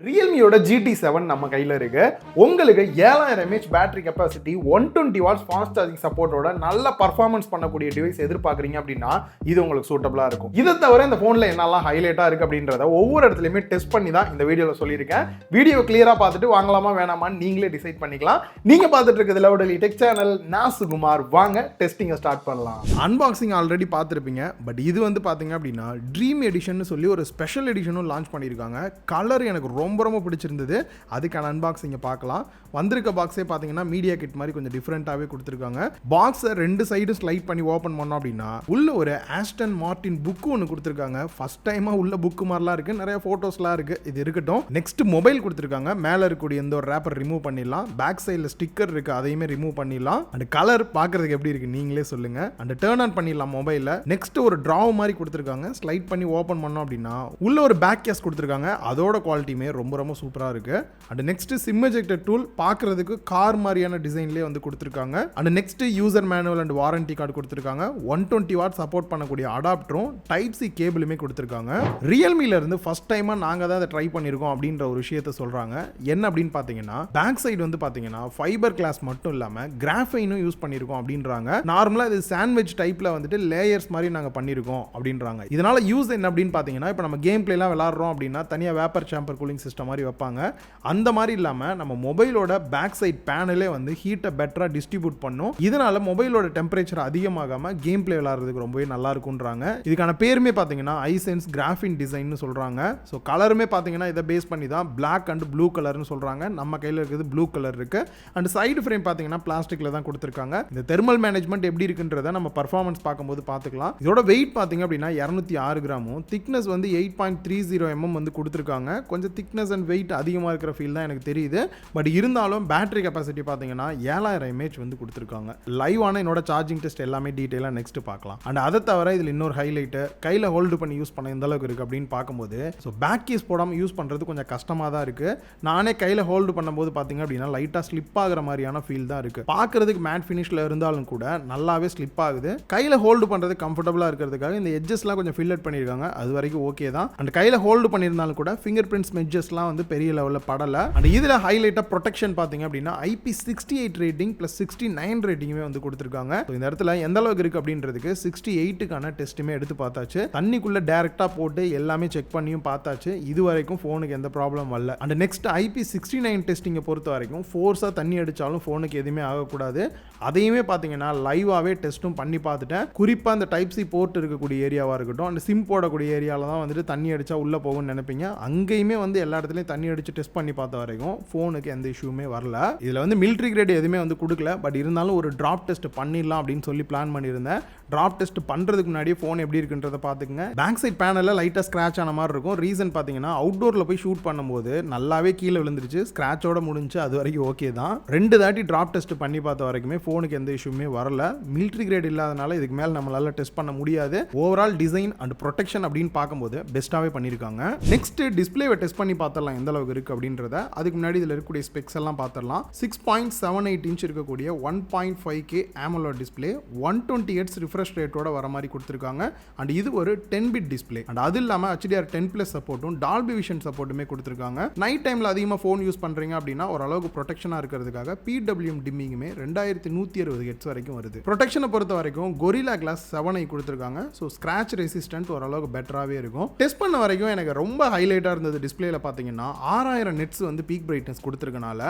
Realme GT7 நம்ம கையில இருக்கு. உங்களுக்கு 7000 mAh battery capacity 120 watts fast charging சப்போர்ட்டோட நல்ல பர்ஃபார்மன்ஸ் பண்ணக்கூடிய டிவைஸ் எதிர்பார்க்குறீங்க அப்படின்னா இது உங்களுக்கு சூட்டபிளா இருக்கும். இதை தவிர இந்த போன்ல என்னெல்லாம் ஹைலைட்டா இருக்கு அப்படின்றத ஒவ்வொரு இடத்துலையுமே டெஸ்ட் பண்ணி தான் இந்த வீடியோவில் சொல்லியிருக்கேன். வீடியோ கிளியரா பார்த்துட்டு வாங்கலாமா வேணாமான்னு நீங்களே டிசைட் பண்ணிக்கலாம். நீங்க பார்த்துட்டு இருக்கிறது லவுடலி டெக் சேனல். நான் சுகுமார். வாங்க டெஸ்டிங்கை ஸ்டார்ட் பண்ணலாம். அன்பாக்சிங் ஆல்ரெடி பார்த்துருப்பீங்க. பட் இது வந்து பார்த்தீங்க அப்படின்னா ட்ரீம் எடிஷன் சொல்லி ஒரு ஸ்பெஷல் எடிஷனும் லான்ச் பண்ணியிருக்காங்க. கலர் எனக்கு ரொம்ப பிடிச்சிருந்தது. அதுக்கான அன்பாக்சிங்கை பார்க்கலாம். வந்திருக்க பாக்ஸே பார்த்தீங்கன்னா மீடியா கிட் மாதிரி கொஞ்சம் டிஃப்ரெண்ட்டாகவே கொடுத்துருக்காங்க. பாக்ஸை ரெண்டு சைடும் ஸ்லைட் பண்ணி ஓப்பன் பண்ணோம் அப்படின்னா உள்ள ஒரு ஆஸ்டன் மார்டின் புக்கு ஒன்று கொடுத்துருக்காங்க. ஃபர்ஸ்ட் டைமாக உள்ள புக்கு மாதிரிலாம் இருக்குது. நிறைய ஃபோட்டோஸ்லாம் இருக்குது. இது இருக்கட்டும். நெக்ஸ்ட் மொபைல் கொடுத்துருக்காங்க. மேலே இருக்கக்கூடிய எந்த ஒரு ரேப்பர் ரிமூவ் பண்ணிடலாம். பேக் சைடில் ஸ்டிக்கர் இருக்குது, அதையுமே ரிமூவ் பண்ணிடலாம். அண்ட் கலர் பார்க்குறதுக்கு எப்படி இருக்குது நீங்களே சொல்லுங்கள். அண்ட் டேர்ன் ஆன் பண்ணிடலாம் மொபைலில். நெக்ஸ்ட் ஒரு ட்ராவ் மாதிரி கொடுத்துருக்காங்க. ஸ்லைட் பண்ணி ஓப்பன் பண்ணோம் அப்படின்னா உள்ள ஒரு பேக் கேஸ் கொடுத்துருக்காங்க. அதோட குவாலிட்டியுமே ரொம்ப சூப்பராக இருக்குது. And next sim ejector tool பார்க்குறதுக்கு கார் மாதிரியான டிசைன்லேயே வந்து கொடுத்துருக்காங்க. And next user manual and warranty card கொடுத்துருக்காங்க. 120 வாட் சப்போர்ட் பண்ணக்கூடிய அடாப்டரும் டைப் சி கேபிளுமே கொடுத்துருக்காங்க. ரியல்மில இருந்து ஃபர்ஸ்ட் டைமாக நாங்கள் தான் அதை ட்ரை பண்ணியிருக்கோம் அப்படின்ற ஒரு விஷயத்த சொல்கிறாங்க. என்ன அப்படின்னு பார்த்தீங்கன்னா பேக் சைடு வந்து பார்த்தீங்கன்னா ஃபைபர் கிளாஸ் மட்டும் இல்லாமல் கிராஃபைனும் யூஸ் பண்ணியிருக்கோம் அப்படின்றாங்க. நார்மலாக இது சாண்ட்விச் டைப்பில் வந்துட்டு லேயர்ஸ் மாதிரி நாங்கள் பண்ணியிருக்கோம் அப்படின்றாங்க. இதனால யூஸ் என்ன அப்படின்னு பார்த்தீங்கன்னா இப்போ நம்ம கேம் பிளேலாம் விளாட்றோம் அப்படின்னா தனியாக வேப்பர் சாம்பர் கூலிங் சிஸ்டம் மாதிரி வைப்பாங்க. அந்த மாதிரி இல்லாமல் நம்ம மொபைலோட பேக் சைட் பேனலே வந்து ஹீட்டை பெட்டராக டிஸ்ட்ரிபியூட் பண்ணும். இதனால மொபைலோட டெம்பரேச்சர் அதிகமாகாமல் கேம் பிளே விளாட்றதுக்கு ரொம்பவே நல்லா இருக்குன்றாங்க. இதுக்கான பேருமே பார்த்தீங்கன்னா ஐசென்ஸ் கிராஃபின் டிசைன்னு சொல்கிறாங்க. ஸோ கலருமே பார்த்தீங்கன்னா இதை பேஸ் பண்ணி தான் பிளாக் அண்ட் ப்ளூ கலர்னு சொல்கிறாங்க. நம்ம கையில் இருக்கிறது ப்ளூ கலர் இருக்கு. அண்ட் சைடு ஃப்ரேம் பார்த்தீங்கன்னா பிளாஸ்டிக்கில் தான் கொடுத்துருக்காங்க. இந்த தெர்மல் மேனேஜ்மெண்ட் எப்படி இருக்குன்றத நம்ம பர்ஃபார்மன்ஸ் பார்க்கும்போது பார்த்துக்கலாம். இதோட வெயிட் பார்த்தீங்க அப்படின்னா 206 கிராமும், திக்னஸ் வந்து 8.30 mm வந்து கொடுத்துருக்காங்க. கொஞ்சம் திக்னஸ் அண்ட் வெயிட் அதிகமாக இருக்கிற ஃபீல் தான் எனக்கு தெரியுது. பட் இருந்தாலும் பேட்டரி கெபாசிட்டி பார்த்தீங்கன்னா 7000 mAh வந்து கொடுத்துருக்காங்க. லைவான என்னோட சார்ஜிங் டெஸ்ட் எல்லாமே டீட்டெயிலாக நெக்ஸ்ட் பார்க்கலாம். அண்ட் அதை தவிர இதில் இன்னொரு ஹைலைட்டு கையில் ஹோல்டு பண்ணி யூஸ் பண்ண எந்த அளவுக்கு இருக்குது அப்படின்னு பார்க்கும்போது ஸோ பேக் கேஸ் போடாமல் யூஸ் பண்ணுறது கொஞ்சம் கஷ்டமாக தான் இருக்குது. நானே கையில் ஹோல்டு பண்ணும்போது பார்த்தீங்க அப்படின்னா லைட்டாக ஸ்லிப் ஆகிற மாதிரியான ஃபீல் தான் இருக்குது. பார்க்குறதுக்கு மேட் ஃபினிஷில் இருந்தாலும் கூட நல்லாவே ஸ்லிப் ஆகுது. கையில் ஹோல்டு பண்ணுறது கம்ஃபர்டபுளாக இருக்கிறதுக்காக இந்த எட்ஜஸ்லாம் கொஞ்சம் ஃபில் அவுட் பண்ணியிருக்காங்க. அது வரைக்கும் ஓகே தான். அண்ட் கையில் ஹோல்டு பண்ணியிருந்தாலும் கூட ஃபிங்கர் பிரிண்ட்ஸ் மெட்ஜஸ்லாம் வந்து பெரிய லெவலில் படலை. அண்ட் இதில் ஹைலைட்டாக ப்ரொடெக்ஷன் பார்த்தீங்க அப்படின்னா IP68 ரேட்டிங் ப்ளஸ் 69 ரேட்டிங்குமே வந்து கொடுத்துருக்காங்க. இந்த இடத்துல எந்த அளவுக்கு இருக்குது அப்படின்றதுக்கு 68க்கான டெஸ்ட்டுமே எடுத்து பார்த்தாச்சு. தண்ணிக்குள்ளே டேரெக்டாக போட்டு எல்லாமே செக் பண்ணியும் பார்த்தாச்சு. இது வரைக்கும் ஃபோனுக்கு எந்த ப்ராப்ளம் வரல. அண்ட் நெக்ஸ்ட் IP69 டெஸ்டிங்கை பொறுத்த வரைக்கும் ஃபோர்ஸாக தண்ணி அடித்தாலும் ஃபோனுக்கு எதுவுமே ஆகக்கூடாது. அதையுமே பார்த்தீங்கன்னா லைவாகவே டெஸ்ட்டும் பண்ணி பார்த்துட்டேன். குறிப்பாக அந்த டைப் சி போர்ட் இருக்கக்கூடிய ஏரியாவாக இருக்கட்டும், அந்த சிம் போடக்கூடிய ஏரியாவில் தான் வந்துட்டு தண்ணி அடித்தா உள்ளே போகும்னு நினைப்பீங்க. அங்கேயுமே வந்து எல்லா இடத்துலையும் தண்ணி அடித்து டெஸ்ட் பண்ணி பார்த்த வரைக்கும் ஃபோனுக்கு எந்த இஷ்யூமே வரல. இதில் வந்து மிலிட்ரி கிரேட் எதுவுமே வந்து கொடுக்கல. பட் இருந்தாலும் ஒரு ட்ராப் டெஸ்ட் பண்ணிடலாம் அப்படின்னு சொல்லி பிளான் பண்ணியிருந்தேன். ட்ராப் டெஸ்ட் பண்ணுறதுக்கு முன்னாடியே ஃபோன் எப்படி இருக்குன்றதை பார்த்துக்குங்க. பேக் சைட் பேனலில் லைட்டாக ஸ்க்ராச் ஆன மாதிரி இருக்கும். ரீசன் பார்த்தீங்கன்னா அவுட்டோரில் போய் ஷூட் பண்ணும்போது நல்லாவே கீழே விழுந்துருச்சு. ஸ்க்ராச்சோட முடிஞ்சு அது வரைக்கும் ஓகே தான். 2 தாட்டி ட்ராப் டெஸ்ட் பண்ணி பார்த்த வரைக்குமே ஃபோனுக்கு எந்த இஷ்யூமே வரல. மிலிட்ரி கிரேட் இல்லாதனால இதுக்கு மேலே நம்மளால டெஸ்ட் பண்ண முடியாது. ஓவரால் டிசைன் அண்ட் ப்ரொடெக்ஷன் அப்படின்னு பார்க்கும்போது பெஸ்ட்டாகவே பண்ணியிருக்காங்க. நெக்ஸ்ட் டிஸ்பிளேவை டெஸ்ட் பண்ணி பார்த்துடலாம் எந்த அளவுக்கு இருக்குது அப்படின்றத. அதுக்கு முன்னாடி இதில் இருக்கக்கூடிய ஸ்பெக்ஸ் எல்லாம் பார்த்துடலாம். 6.78 இன்ச் இருக்கக்கூடிய 1.5K AMOLED display, 120 Hz refresh ரேட்டோட வர மாதிரி கொடுத்துருக்காங்க. அண்ட் இது ஒரு 10 பிட் டிஸ்பிளே. அண்ட் அது இல்லாமல் HDR10+ சப்போர்ட்டும் டால்பி விஷன் சப்போர்ட்டுமே கொடுத்துருக்காங்க. நைட் டைமில் அதிகமாக ஃபோன் யூஸ் பண்ணுறீங்க அப்படின்னா ஓரளவுக்கு ப்ரொடெக்ஷனாக இருக்கிறதுக்காக PWM டிம்மிங்குமே 2160 Hz வரைக்கும் வருது. ப்ரொடெக்ஷனை பொறுத்த வரைக்கும் Gorilla Glass 7 கொடுத்துருக்காங்க. ஸோ ஸ்க்ராச் ரெசிஸ்டன்ட் ஓரளவுக்கு பெட்டராகவே இருக்கும். டெஸ்ட் பண்ண வரைக்கும் எனக்கு ரொம்ப ஹைலைட்டாக இருந்தது டிஸ்பிளேல பார்த்தீங்கன்னா 6000 nits வந்து பீக் பிரைட்னஸ் கொடுத்துருக்கனால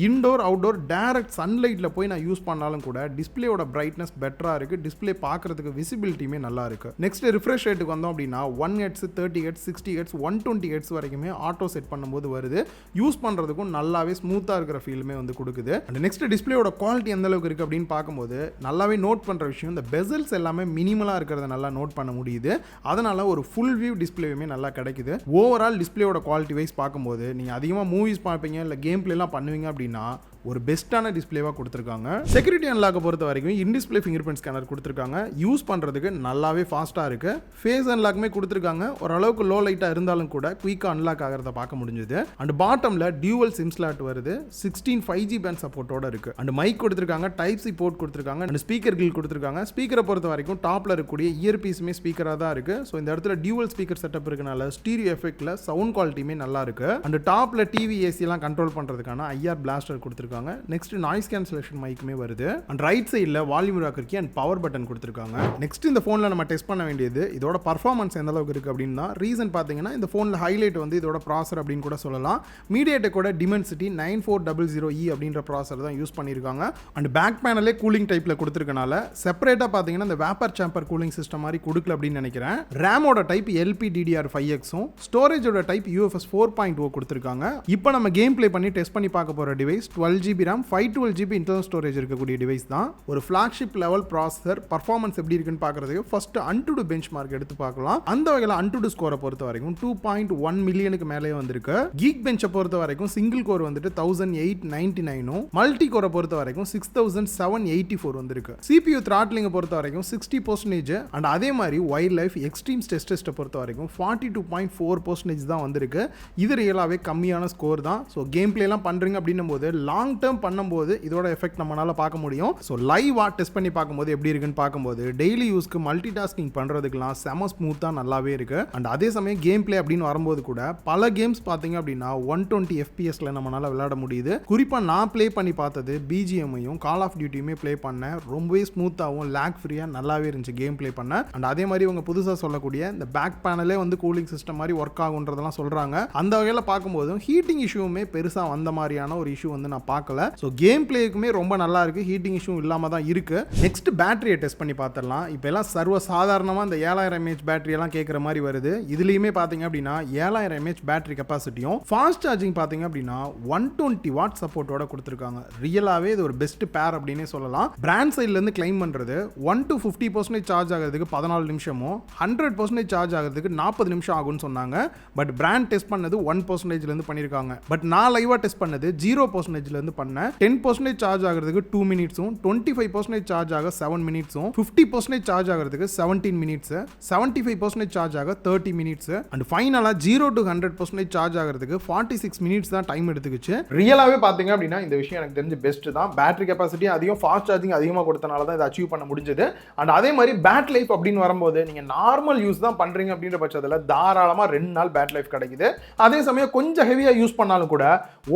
இன்டோர் அவுட்டோர் டைரக்ட் சன்லைட்டில் போய் நான் யூஸ் பண்ணாலும் கூட டிஸ்பிளேயோட பிரைட்னஸ் பெட்டராக இருக்குது. டிஸ்பிளே பார்க்குறதுக்கு விசிபிலிட்டியுமே நல்லா இருக்குது. நெக்ஸ்ட் ரிஃப்ரெஷ் ரேட்டுக்கு வந்தோம் அப்படின்னா 1 Hz, 30 Hz, 60 Hz, 120 Hz வரைக்குமே ஆட்டோ செட் பண்ணும்போது வருது. யூஸ் பண்ணுறதுக்கும் நல்லாவே ஸ்மூத்தாக இருக்கிற ஃபீலுமே வந்து கொடுக்குது. அண்ட் நெக்ஸ்ட் டிஸ்பிளேயோட குவாலிட்டி எந்த அளவுக்கு இருக்குது அப்படின்னு பார்க்கும்போது நல்லாவே நோட் பண்ணுற விஷயம் இந்த பெசல்ஸ் எல்லாமே மினிமலாக இருக்கிறத நல்லா நோட் பண்ண முடியுது. அதனால ஒரு ஃபுல் வியூ டிஸ்பிளேயுமே நல்லா கிடைக்குது. ஓவரால் டிஸ்பிளேயோட குவாலிட்டி வைஸ் பார்க்கும்போது நீங்கள் அதிகமாக மூவிஸ் பார்ப்பீங்க இல்லை கேம் பிளேலாம் பண்ணுவீங்க அப்படின்னா ஒரு பெஸ்ட்டான டிஸ்பிளேவாக கொடுத்துருக்காங்க. செக்யூரிட்டி அன்லாக்கை பொறுத்த வரைக்கும் in display finger print scanner கொடுத்துருக்காங்க. யூஸ் பண்ணுறதுக்கு நல்லாவே ஃபாஸ்ட்டாக இருக்குது. ஃபேஸ் அன்லாக்குமே கொடுத்துருக்காங்க. ஓரளவுக்கு லோ லைட்டாக இருந்தாலும் கூட குயிக்காக அன்லாக் ஆகிறத பார்க்க முடிஞ்சுது. அண்ட் பாட்டமில் டியூவல் சிம் ஸ்லாட் வருது. 16 5G பேண்ட் சப்போர்ட்டோட இருக்குது. அண்ட் மைக் கொடுத்துருக்காங்க. டைப் சி போர்ட் கொடுத்துருக்காங்க. அண்ட் ஸ்பீக்கர் கில் கொடுத்துருக்காங்க. ஸ்பீக்கரை பொறுத்த வரைக்கும் டாப்பில் இருக்கக்கூடிய இயர் பீஸுமே ஸ்பீக்கராக தான் இருக்குது. ஸோ இந்த இடத்துல டியூவல் ஸ்பீக்கர் செட்டப் இருக்கனால ஸ்டீரியோ எஃபெக்டில் சவுண்ட் குவாலிட்டியுமே நல்லா இருக்குது. அண்ட் டாப்பில் டிவி ஏசியெல்லாம் கண்ட்ரோல் பண்ணுறதுக்கான ஐஆர் பிளாஸ்டர் கொடுத்துருக்காங்க. நெக்ஸ்ட் நாய்ஸ் கேன்சலேஷன் மைக்குமே வருது. அண்ட் ரைட் சைடில் volume rocker key and power button கொடுத்துருக்காங்க. நெக்ஸ்ட் இந்த ஃபோனில் நம்ம டெஸ்ட் பண்ண வேண்டியது இதோட பர்ஃபார்மன்ஸ் எந்த அளவுக்கு இருக்குது அப்படின்னா, ரீசன் பார்த்தீங்கன்னா இந்த ஃபோனில் ஹைலைட் வந்து இதோட ப்ராசர் அப்படின்னு கூட சொல்லலாம். மீடியாடெக்கோட டிமென்சிட்டி 9400E அப்படின்ற ப்ராசர் தான் யூஸ் பண்ணியிருக்காங்க. அண்ட் பேக் பேனலே கூலிங் டைப்பில் கொடுத்துருக்கனால செப்பரேட்டாக பார்த்தீங்கன்னா இந்த வேப்பர் சாம்பர் கூலிங் சிஸ்டம் மாதிரி கொடுக்கல அப்படின்னு நினைக்கிறேன். ரேமோட டைப் LPDDR5Xும் ஸ்டோரேஜோட டைப் UFS 4.0 கொடுத்துருக்காங்க. இப்போ நம்ம கேம் பிளே பண்ணி டெஸ்ட் பண்ணி பார்க்க போகிற device 12GB RAM 512GB internal storage இருக்கக்கூடிய டிவைஸ் தான். ஒரு ஃப்ளாக்ஷிப் லெவல் ப்ராசஸர் பர்ஃபார்மன்ஸ் எப்படி இருக்குன்னு பார்க்குறதுக்கு ஃபர்ஸ்ட் அன்டுடு பெஞ்ச் மார்க் எடுத்து பார்க்கலாம். அந்த வகையில் அன்டுடு ஸ்கோரை பொறுத்த வரைக்கும் 2.1 மில்லியனுக்கு மேலே வந்திருக்கு. கீக் பெஞ்சை பொறுத்த வரைக்கும் சிங்கிள் கோர் வந்துட்டு 1899, மல்டி கோரை பொறுத்த வரைக்கும் 6784 வந்திருக்கு. CPU த்ராட்லிங்கை பொறுத்த வரைக்கும் 60% அண்ட் அதே மாதிரி வைல்ட் லைஃப் எக்ஸ்ட்ரீம் ஸ்ட்ரெஸ் டெஸ்ட்டை பொறுத்த வரைக்கும் 42.4% தான் வந்திருக்கு. இது ரியலாகவே கம்மியான ஸ்கோர் தான். ஸோ கேம் பிளேலாம் பண்ணுறீங்க அப்படின்னும் போது லாங் டேர்ம் பண்ணும்போது இதோட எஃபெக்ட் நம்மளால பார்க்க முடியும். ஸோ லைவாக டெஸ்ட் பண்ணி பார்க்கும்போது எப்படி இருக்குன்னு பார்க்கும்போது டெய்லி யூஸ்க்கு மல்டி டாஸ்கிங் பண்ணுறதுக்குலாம் செம ஸ்மூத்தாக நல்லாவே இருக்கு. அண்ட் அதே சமயம் கேம் பிளே அப்படின்னு வரும்போது கூட பல கேம்ஸ் பார்த்தீங்க அப்படின்னா 120 FPSல நம்மளால விளையாட முடியுது. குறிப்பாக நான் ப்ளே பண்ணி பார்த்தது BGMஐயும் கால் ஆஃப் டியூட்டியுமே ப்ளே பண்ணேன். ரொம்பவே ஸ்மூத்தாகவும் லேக் ஃப்ரீயாக நல்லாவே இருந்துச்சு கேம் ப்ளே பண்ண. அண்ட் அதே மாதிரி இவங்க புதுசாக சொல்லக்கூடிய இந்த பேக் பேனலே வந்து கூலிங் சிஸ்டம் மாதிரி ஒர்க் ஆகுன்றதெல்லாம் சொல்கிறாங்க. அந்த வகையில் பார்க்கும்போதும் ஹீட்டிங் இஷ்யூமே பெருசாக வந்த மாதிரியான ஒரு இஷ்யூ வந்து நான் பார்க்கல. ஸோ கேம் பிளேக்குமே ரொம்ப நல்லா இருக்குது. ஹீட்டிங் இஷ்யூ இல்லாமல் தான் இருக்குது. நெக்ஸ்ட் பேட்டரியை டெஸ்ட் பண்ணி பார்த்துடலாம். இப்போ எல்லாம் சர்வ சாதாரணமாக இந்த 7000 mAh பேட்டரியெல்லாம் கேட்குற மாதிரி வருது. இதுலேயுமே பார்த்தீங்க அப்படின்னா 7000 mAh பேட்டரி கெப்பாசிட்டியும் ஃபாஸ்ட் சார்ஜிங் பார்த்தீங்க அப்படின்னா 120 வாட் சப்போர்ட்டோட கொடுத்துருக்காங்க. ரியலாகவே இது ஒரு பெஸ்ட் பேர் அப்படின்னே சொல்லலாம். பிராண்ட் சைட்லேருந்து கிளைம் பண்ணுறது 1 to 50% சார்ஜ் ஆகிறதுக்கு 14 நிமிஷமும் 100% சார்ஜ் ஆகிறதுக்கு 40 நிமிஷம் ஆகும்னு சொன்னாங்க. பட் பிராண்ட் டெஸ்ட் பண்ணது 1%லேருந்து பண்ணியிருக்காங்க. பட் நான் லைவாக டெஸ்ட் பண்ணது 0%லேருந்து பண்ணேன். 10% சார்ஜ் ஆகிறதுக்கு 2 மினிட்ஸும் 25% சார்ஜ் ஆக 7 மினிட்ஸும் 50% சார்ஜ் ஆகிறதுக்கு 17 மினிட்ஸ் 75% சார்ஜ் ஆக 30 மினிட்ஸ் அண்ட் ஃபைனலாக 0 to 100% சார்ஜ் ஆகிறதுக்கு 46 மினிட்ஸ் தான் டைம் எடுத்துக்கிச்சு. ரியலாகவே பார்த்தீங்க அப்படின்னா இந்த விஷயம் எனக்கு தெரிஞ்சு பெஸ்ட் தான். பேட்டரி கெப்பாசிட்டி அதிகம், ஃபாஸ்ட் சார்ஜிங் அதிகமாக கொடுத்தனால தான் இதை அச்சீவ் பண்ண முடிஞ்சது. அண்ட் அதே மாதிரி பேட் லைஃப் அப்படின்னு வரும்போது நீங்கள் நார்மல் யூஸ் தான் பண்ணுறீங்க அப்படின்ற பட்சத்தில் தாராளமாக 2 நாள் பேட் லைஃப் கிடைக்குது. அதே சமயம் கொஞ்சம் ஹெவியாக யூஸ் பண்ணாலும் கூட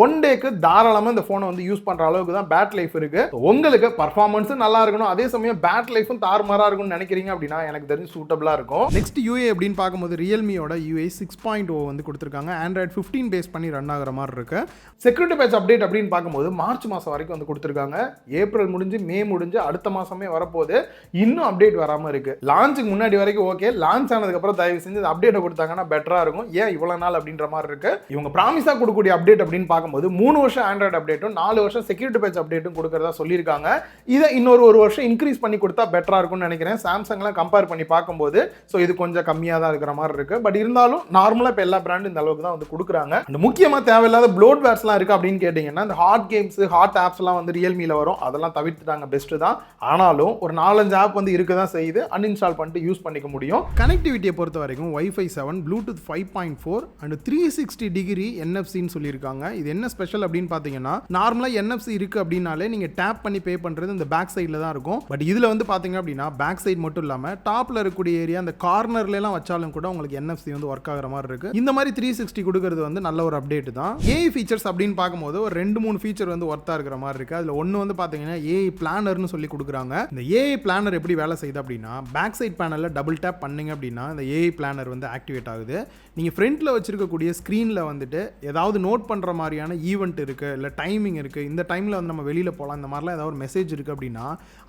1 டேக்கு தாராளமாக இந்த ஃபோனை வந்து யூஸ் பண்ணுற அளவுக்கு தான் பேட் லைஃப் இருக்கு. உங்களுக்கு பர்ஃபார்மன்ஸும் நல்லா இருக்கணும், அதே சமயம் பேட் லைஃபும் தாறுமாறாக இருக்கும்னு நினைக்கிறீங்க அப்படின்னா எனக்கு தெரிஞ்சு சூட்டபிளாக இருக்கும். நெக்ஸ்ட் UA அப்படின்னு பார்க்கும்போது ரியல்மியோட UA 6.0 வந்து கொடுத்துருக்காங்க. ஆண்ட்ராய்டு 15 பேஸ் பண்ணி ரன் ஆகிற மாதிரி இருக்கு. செக்யூரிட்டி பேட்ச் அப்டேட் அப்படின்னு பார்க்கும்போது மார்ச் மாதம் வரைக்கும் வந்து கொடுத்துருக்காங்க. ஏப்ரல் முடிஞ்சு மே முடிஞ்சு அடுத்த மாதமே வரப்போது. இன்னும் அப்டேட் வராமல் இருக்கு. லான்ச்சுக்கு முன்னாடி வரைக்கும் ஓகே, லான்ச் ஆனதுக்கப்புறம் தயவு செஞ்சு அப்டேட்டை கொடுத்தாங்கன்னா பெட்டராக இருக்கும். ஏன் இவ்வளோ நாள் அப்படின்ற மாதிரி இருக்கு. இவங்க ப்ராமிஸாக கொடுக்கக்கூடிய அப்டேட் அப்படின்னு பார்க்கும்போது 3 வருஷம் ஆண்ட்ராய்டு அப்டேட்டும் 4 வருஷம் செக்யூரிட்டி பேட்ச் அப்டேட்டும் கொடுக்கறதா சொல்லியிருக்காங்க. இதை இன்னொரு 1 வருஷம் இன்க்ரீஸ் பண்ணி கொடுத்தா பெட்டராக இருக்கும்னு நினைக்கிறேன். சாம்சங்லாம் கம்பேர் பண்ணி பார்க்கும்போது ஸோ இது கொஞ்சம் கம்மியாக தான் இருக்கிற மாதிரி இருக்கு. பட் இருந்தாலும் நார்மலாக இப்போ எல்லா பிராண்டும் இந்த அளவுக்கு தான் வந்து கொடுக்குறாங்க. அந்த முக்கியமாக தேவையில்லாத ப்ளோட்வேர்ஸ்லாம் இருக்கு அப்படின்னு கேட்டிங்கன்னா இந்த ஹாட் கேம்ஸ் ஹாட் ஆப்ஸ்லாம் வந்து ரியல்மியில் வரும். அதெல்லாம் தவிர்த்துட்டாங்க, பெஸ்ட் தான். ஆனாலும் ஒரு 4-5 ஆப் வந்து இருக்க தான் செய்யுது. அன்இன்ஸ்டால் பண்ணிட்டு யூஸ் பண்ணிக்க முடியும். கனெக்டிவிட்டியை பொறுத்த வரைக்கும் Wi-Fi 7 Bluetooth 5.4 அண்ட் 360 டிகிரி NFCன்னு சொல்லியிருக்காங்க. இது என்ன ஸ்பெஷல் அப்படின்னு பார்த்தீங்கன்னா நார்மலாக NFC இருக்கு அப்படின்னாலே நீங்கள் டேப் பண்ணி பே பண்ணுறது இந்த பேக் சைடில் தான் இருக்கும். பட் இதில் வந்து பார்த்தீங்க அப்படின்னா பேக் சைடு மட்டும் இல்லாமல் டாப்பில் இருக்கக்கூடிய ஏரியா அந்த கார்னர்லாம் வச்சாலும் கூட உங்களுக்கு NFC வந்து ஒர்க் ஆகிற மாதிரி இருக்கு. இந்த மாதிரி 360 கொடுக்கறது வந்து நல்ல ஒரு அப்டேட் தான். AI ஃபீச்சர்ஸ் அப்படின்னு பார்க்கும்போது ஒரு 2-3 ஃபீச்சர் வந்து ஒர்த்தாக இருக்கிற மாதிரி இருக்கு. அதில் ஒன்று வந்து பார்த்தீங்கன்னா AI பிளானர்னு சொல்லி கொடுக்குறாங்க. இந்த AI பிளானர் எப்படி வேலை செய்யுது அப்படின்னா பேக் சைட் பேனலில் டபுள் டேப் பண்ணீங்க அப்படின்னா இந்த AI பிளானர் வந்து ஆக்டிவேட் ஆகுது. நீங்கள் ஃப்ரண்ட்டில் வச்சிருக்கக்கூடிய ஸ்க்ரீனில் வந்துட்டு ஏதாவது நோட் பண்ணுற மாதிரியான ஈவெண்ட் இருக்குது, இல்லை டைமிங் இருக்குது, இந்த டைமில் வந்து நம்ம வெளியில் போகலாம், இந்த மாதிரிலாம் ஏதாவது ஒரு மெசேஜ் இருக்குது அப்படின்னா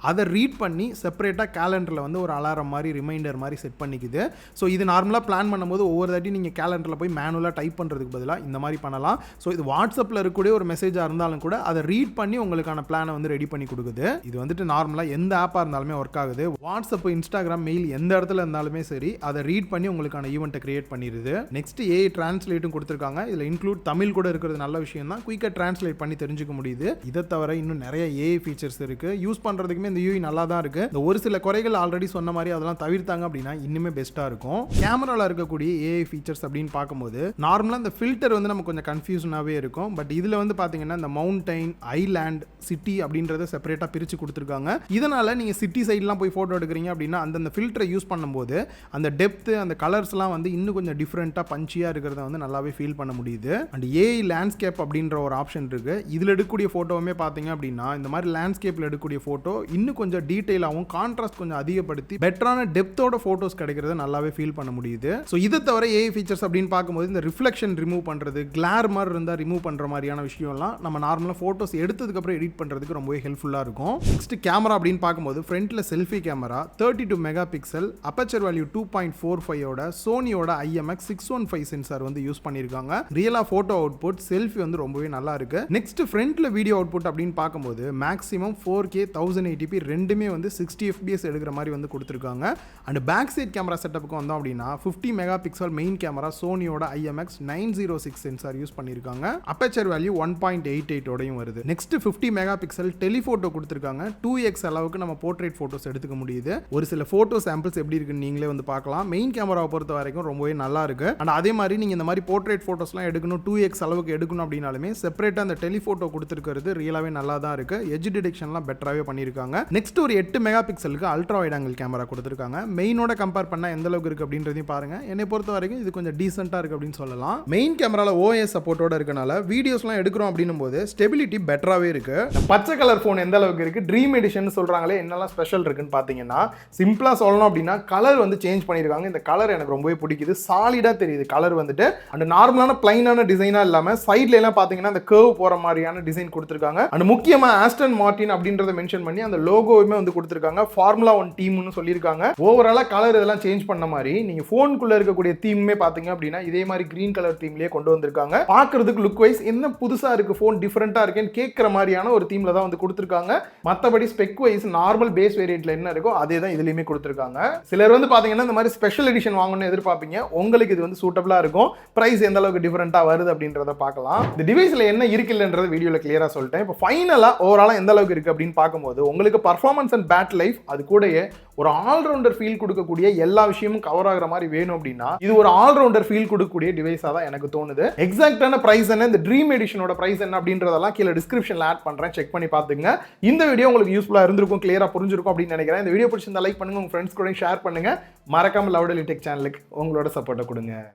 அதை ரீட் பண்ணி செப்பரேட்டாக கேலண்டரில் வந்து ஒரு அலாரம் மாதிரி ரிமைண்டர் மாதிரி செட் பண்ணிக்குது. ஸோ இது நார்மலாக பிளான் பண்ணும்போது ஒவ்வொரு தாட்டி நீங்கள் கேலண்டரில் போய் மேனுவலாக டைப் பண்ணுறதுக்கு பதிலாக இந்த மாதிரி பண்ணலாம். ஸோ இது வாட்ஸ்அப்பில் இருக்கக்கூடிய ஒரு மெசேஜாக இருந்தாலும் கூட அதை ரீட் பண்ணி உங்களுக்கான பிளானை வந்து ரெடி பண்ணி கொடுக்குது. இது வந்துட்டு நார்மலாக எந்த ஆப்பாக இருந்தாலுமே ஒர்க் ஆகுது. வாட்ஸ்அப், இன்ஸ்டாகிராம், மெயில் எந்த இடத்துல இருந்தாலுமே சரி அதை ரீட் பண்ணி உங்களுக்கான ஈவெண்ட்டை கிரியேட் பண்ணிடுது. நெக்ஸ்ட் AI டிரான்ஸ்லேட்டும் கொடுத்துருக்காங்க. இதில் இன்க்ளூட் தமிழ் கூட இருக்கிறது நல்ல விஷயம் தான். குயிக்காக டிரான்ஸ்லேட் பண்ணி தெரிஞ்சுக்க முடியுது. இதை தவிர இன்னும் நிறைய ஏஐ ஃபீச்சர்ஸ் இருக்கு. யூஸ் பண்றதுக்குமே இந்த யூஐ நல்லா தான் இருக்கு. இந்த ஒரு சில குறைகள் ஆல்ரெடி சொன்ன மாதிரி அதெல்லாம் தவிர்த்தாங்க அப்படின்னா இன்னுமே பெஸ்டா இருக்கும். கேமரால இருக்கக்கூடிய ஏஐ ஃபீச்சர்ஸ் அப்படின்னு பார்க்கும்போது நார்மலா இந்த ஃபில்டர் வந்து நமக்கு கொஞ்சம் கன்ஃபியூஷனாவே இருக்கும். பட் இதுல வந்து பாத்தீங்கன்னா இந்த மவுண்டைன், ஐலாண்ட், சிட்டி அப்படின்றத செப்பரேட்டா பிரிச்சு கொடுத்துருக்காங்க. இதனால நீங்க சிட்டி சைட்லாம் போய் போட்டோ எடுக்கிறீங்க அப்படின்னா அந்த ஃபில்டரை யூஸ் பண்ணும்போது அந்த டெப்த், அந்த கலர்ஸ்லாம் வந்து இன்னும் கொஞ்சம் டிஃப்ரெண்டா பஞ்சியா இருக்கிறத வந்து நல்லாவே ஃபீல் பண்ண முடியுது. அண்ட் ஏஐ லேண்ட்ஸ்கேப் அப்படின்ற ஒரு ஆப்ஷன் இருக்கு. இதுல எடுக்கக்கூடிய போட்டோவுமே பாத்தீங்க அப்படின்னா இந்த மாதிரி லேண்ட்ஸ்கேப்ல எடுக்கக்கூடிய போட்டோ இன்னும் கொஞ்சம் டீடைலாகவும் கான்ட்ராஸ்ட் கொஞ்சம் அதிகப்படுத்தி பெட்டரான டெப்த்தோட போட்டோஸ் கிடைக்கிறத நல்லாவே ஃபீல் பண்ண முடியுது. ஸோ இதை தவிர ஏஐ ஃபீச்சர்ஸ் அப்படின்னு பார்க்கும்போது இந்த ரிஃப்ளெக்ஷன் ரிமூவ் பண்றது, கிளார் மாதிரி இருந்தா ரிமூவ் பண்ற மாதிரியான விஷயம்லாம் நம்ம நார்மலா போட்டோஸ் எடுத்ததுக்கு அப்புறம் எடிட் பண்றதுக்கு ரொம்பவே ஹெல்ப்ஃபுல்லா இருக்கும். நெக்ஸ்ட் கேமரா அப்படின்னு பார்க்கும்போது ஃப்ரண்ட்ல selfie camera 32 mega pixel, aperture value 2.45 ஓட சோனியோட IMX 615 சென்சார் வந்து யூஸ் பண்ணிருக்காங்க. ரியலா போட்டோ அவுட்புட் செல்ஃபி வந்து ரொம்பவே நல்லா இருக்கு. நெக்ஸ்ட் ஃப்ரண்ட்ல வீடியோ அவுட்புட் அப்படின்னு பார்க்கும்போது மேக்ஸிமம் 4K 1080p ரெண்டுமே வந்து 60 fps எடுக்கிற மாதிரி வந்து கொடுத்துருக்காங்க. அண்ட் பேக் சைட் கேமரா செட்டப்புக்கு வந்தோம் அப்படின்னா 50 மெகா பிக்சல் மெயின் கேமரா சோனியோட IMX 906 சென்சார் யூஸ் பண்ணிருக்காங்க. அப்பச்சர் வேல்யூ 1.88 ஓடையும் வருது. நெக்ஸ்ட் 50 மெகா பிக்சல் டெலிஃபோட்டோ கொடுத்துருக்காங்க. 2x அளவுக்கு நம்ம போர்ட்ரேட் போட்டோஸ் எடுத்துக்க முடியுது. ஒரு சில போட்டோ சாம்பிள்ஸ் எப்படி இருக்குன்னு நீங்களே வந்து பார்க்கலாம். மெயின் கேமராவை பொறுத்த வரைக்கும் ரொம்பவே நல்லா இருக்கு. அண்ட் அதே மாதிரி நீங்க இந்த மாதிரி போர்ட்ரேட் போட்டோஸ்லாம் எடுக்கணும், 2x அளவுக்கு எடுக்கணும் அப்படின்னாலுமே செப்பரேட்டா அந்த டெலிஃபோட்டோ கொடுத்துருக்கிறது ரியலாவே நல்லா தான் இருக்கு. எட்ஜ் டிடெக்ஷன்லாம் பெட்டராகவே பண்ணியிருக்காங்க. நெக்ஸ்ட் ஒரு 8 மெகா பிக்சலுக்கு அல்ட்ரா வைட் ஆங்கிள் கேமரா கொடுத்துருக்காங்க. மெயினோட கம்பேர் பண்ணா எந்த அளவுக்கு இருக்கு அப்படின்றதையும் பாருங்க. என்னை பொறுத்த வரைக்கும் இது கொஞ்சம் டீசென்ட்டா இருக்கு அப்படின்னு சொல்லலாம். மெயின் கேமரால OS சப்போர்ட்டோட இருக்கனால வீடியோஸ்லாம் எடுக்கிறோம் அப்படின்னும் போது ஸ்டெபிலிட்டி பெட்டராகவே இருக்கு. பச்சை கலர் ஃபோன் எந்த அளவுக்கு இருக்கு, ட்ரீம் எடிஷன் சொல்றாங்களே, என்னெல்லாம் ஸ்பெஷல் இருக்குன்னு பார்த்தீங்கன்னா சிம்பிளா சொல்லணும் அப்படின்னா கலர் வந்து சேஞ்ச் பண்ணியிருக்காங்க. இந்த கலர் எனக்கு ரொம்பவே பிடிக்குது. சாலிடா தெரியுது கலர் வந்துட்டு. அண்ட் நார்மலான பிளைனான டிசைனா இல்லாம சைட்ல எல்லாம் பார்த்தீங்கன்னா அந்த கர்வ் போற மாதிரியான டிசைன் கொடுத்துருக்காங்க. அண்ட் முக்கியமா ஆஸ்டன் மார்டின் அப்படின்றத மென்ஷன் பண்ணி அந்த லோகோவுமே வந்து கொடுத்துருக்காங்க. ஃபார்முலா 1 டீம்னு சொல்லியிருக்காங்க. ஓவராலா கலர் இதெல்லாம் சேஞ்ச் பண்ண மாதிரி நீங்க போனுக்குள்ள இருக்கக்கூடிய தீமே பார்த்தீங்க அப்படின்னா இதே மாதிரி கிரீன் கலர் தீம்லயே கொண்டு வந்திருக்காங்க. பார்க்கிறதுக்கு லுக் வைஸ் என்ன புதுசா இருக்கு, போன் டிஃபரெண்டா இருக்குன்னு கேட்கிற மாதிரியான ஒரு தீம்ல தான் வந்து கொடுத்துருக்காங்க. மற்றபடி ஸ்பெக் வைஸ் நார்மல் பேஸ் வேரியன்ட்ல என்ன இருக்கோ அதே தான் இதுலயுமே கொடுத்துருக்காங்க. சிலர் வந்து பாத்தீங்கன்னா இந்த மாதிரி ஸ்பெஷல் எடிஷன் வாங்கணும்னு எதிர்பார்ப்பீங்க. உங்களுக்கு இது வந்து சூட்டபிளா இருக்கும். பிரைஸ் எந்த அளவுக்கு டிஃபரெண்டா வருது அப்படின்றத பார்க்கலாம். இந்த டிவைஸ்ல என்ன இருக்கு இல்லன்றத வீடியோல கிளியரா சொல்லிட்டேன். இப்போ ஃபைனலா ஓவராலா எந்த அளவுக்கு இருக்கு அப்படின்னு பார்க்கும்போது உங்களுக்கு பர்ஃபார்மன்ஸ் அண்ட் பேட்டரி லைஃப் அது கூடயே ஒரு ஆல்ரவுண்டர் ஃபீல் கொடுக்கக்கூடிய எல்லா விஷயமும் கவர் ஆகிற மாதிரி வேணும் அப்படின்னா இது ஒரு ஆல்ரவுண்டர் ஃபீல் கொடுக்கக்கூடிய டிவைஸா தான் எனக்கு தோணுது. எக்ஸாக்டான பிரைஸ் என்ன, இந்த ட்ரீம் எடிஷனோட பிரைஸ் என்ன அப்படின்றதெல்லாம் கீழே டிஸ்கிரிப்ஷன்ல ஆட் பண்றேன், செக் பண்ணி பாத்துங்க. இந்த வீடியோ உங்களுக்கு யூஸ்ஃபுல்லா இருந்திருக்கும், கிளியரா புரிஞ்சிருக்கும் அப்படின்னு நினைக்கிறேன். இந்த வீடியோ பிடிச்சிருந்தா லைக் பண்ணுங்க, உங்க ஃப்ரெண்ட்ஸ் கூட ஷேர் பண்ணுங்க. மறக்காம லவ்டலி டெக் சேனலுக்கு உங்களோட சப்போர்ட்டை கொடுங்க.